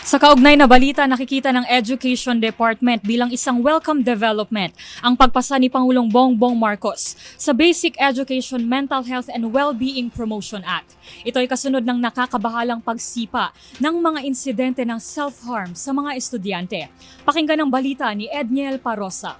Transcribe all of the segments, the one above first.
Sa kaugnay na balita, nakikita ng Education Department bilang isang welcome development ang pagpasa ni Pangulong Bongbong Marcos sa Basic Education Mental Health and Well-Being Promotion Act. Ito ay kasunod ng nakakabahalang pagsipa ng mga insidente ng self-harm sa mga estudyante. Pakinggan ang balita ni Edniel Parosa.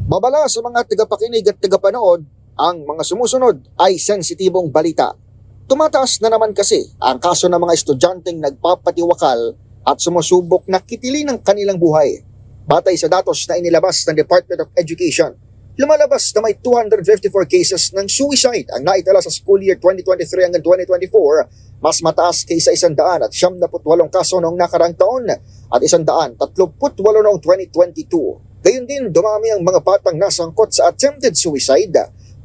Babala sa mga tagapakinig at tagapanood, ang mga sumusunod ay sensitibong balita. Tumataas na naman kasi ang kaso ng mga estudyanteng nagpapatiwakal at sumusubok na kitilin ang kanilang buhay. Batay sa datos na inilabas ng Department of Education, lumalabas na may 254 cases ng suicide ang naitala sa school year 2023 hanggang 2024, mas mataas kaysa 178 kaso noong nakarang taon at 138 noong 2022. Gayun din, dumami ang mga batang nasangkot sa attempted suicide,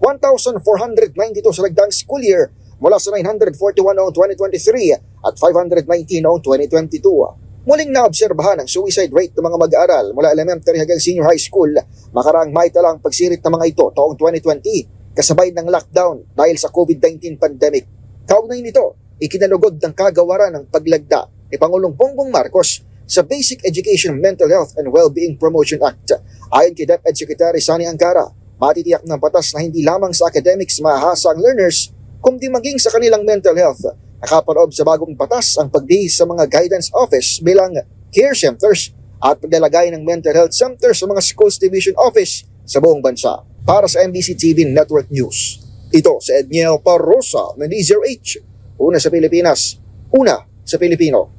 1,492 sa nagdaang school year mula sa 941 noong 2023 at 519 noong 2022. Muling naobserbahan ang suicide rate ng mga mag-aaral mula elementary hanggang senior high school, makaraang maitala ang pagsirit ng mga ito taong 2020 kasabay ng lockdown dahil sa COVID-19 pandemic. Kaugnay nito, ikinalugod ng kagawaran ng paglagda ni Pangulong Bongbong Marcos sa Basic Education Mental Health and Well-Being Promotion Act. Ayon kay DepEd Secretary Sani Angara, matitiyak ng batas na hindi lamang sa academics mahasa ang learners, kundi maging sa kanilang mental health. Nakapaloob sa bagong batas ang pagbihis sa mga guidance office bilang care centers at paglalagay ng mental health centers sa mga schools division office sa buong bansa. Para sa MBC TV Network News, ito si Edniel Parosa ng DZRH. Una sa Pilipinas, una sa Pilipino.